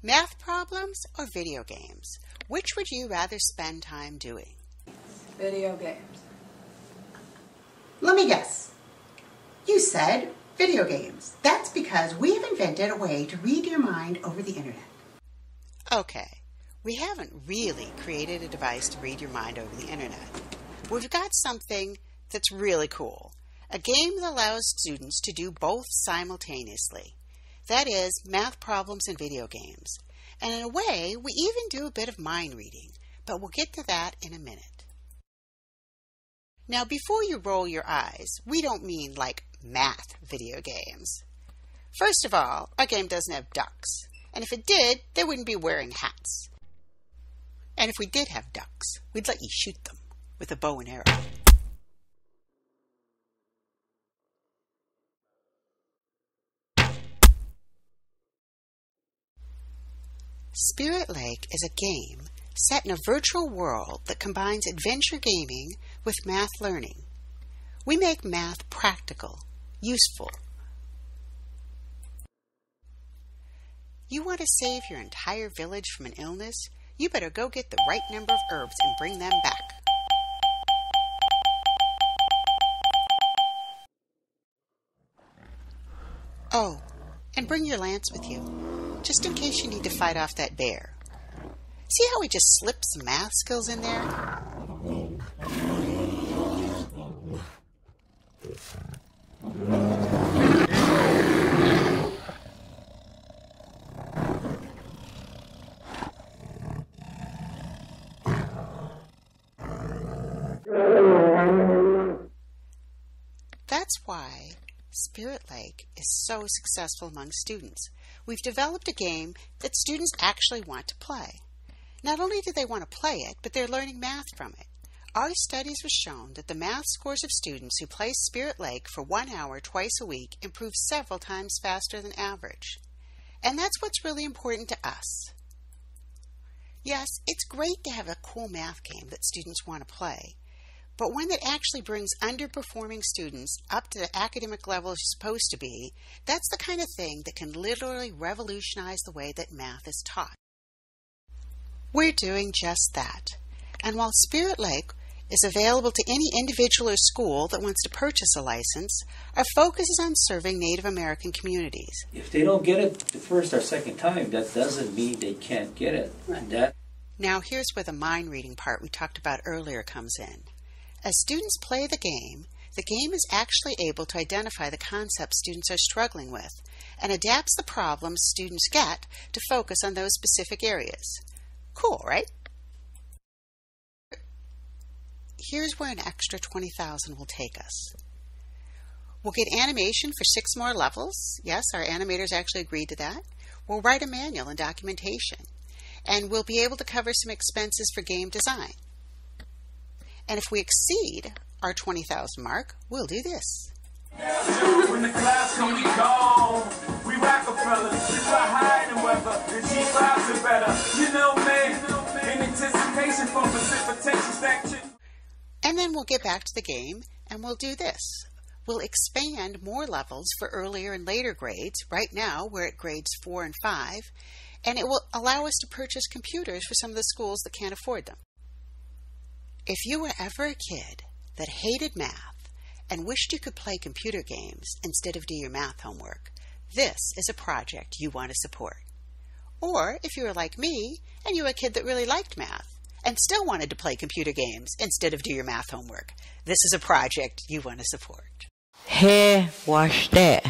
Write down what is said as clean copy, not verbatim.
Math problems or video games? Which would you rather spend time doing? Video games. Let me guess. You said video games. That's because we have invented a way to read your mind over the internet. Okay, we haven't really created a device to read your mind over the internet. We've got something that's really cool. A game that allows students to do both simultaneously. That is, math problems and video games. And in a way, we even do a bit of mind reading, but we'll get to that in a minute. Now, before you roll your eyes, we don't mean like math video games. First of all, our game doesn't have ducks. And if it did, they wouldn't be wearing hats. And if we did have ducks, we'd let you shoot them with a bow and arrow. Spirit Lake is a game set in a virtual world that combines adventure gaming with math learning. We make math practical, useful. You want to save your entire village from an illness? You better go get the right number of herbs and bring them back. Oh, and bring your lance with you, just in case you need to fight off that bear. See how we just slipped some math skills in there? That's why Spirit Lake is so successful among students. We've developed a game that students actually want to play. Not only do they want to play it, but they're learning math from it. Our studies have shown that the math scores of students who play Spirit Lake for 1 hour twice a week improve several times faster than average. And that's what's really important to us. Yes, it's great to have a cool math game that students want to play, but one that actually brings underperforming students up to the academic level you're supposed to be, that's the kind of thing that can literally revolutionize the way that math is taught. We're doing just that. And while Spirit Lake is available to any individual or school that wants to purchase a license, our focus is on serving Native American communities. If they don't get it the first or second time, that doesn't mean they can't get it. Right. Now here's where the mind reading part we talked about earlier comes in. As students play the game is actually able to identify the concepts students are struggling with and adapts the problems students get to focus on those specific areas. Cool, right? Here's where an extra 20,000 will take us. We'll get animation for 6 more levels. Yes, our animators actually agreed to that. We'll write a manual and documentation. And we'll be able to cover some expenses for game design. And if we exceed our 20,000 mark, we'll do this. When the clouds come, we gone. We Rockefeller. We fly high in the weather. The G5s are better. You know, man. In anticipation for precipitation section. And then we'll get back to the game and we'll do this. We'll expand more levels for earlier and later grades. Right now, we're at grades 4 and 5. And it will allow us to purchase computers for some of the schools that can't afford them. If you were ever a kid that hated math and wished you could play computer games instead of do your math homework, this is a project you want to support. Or if you were like me and you were a kid that really liked math and still wanted to play computer games instead of do your math homework, this is a project you want to support. Hey, watch that.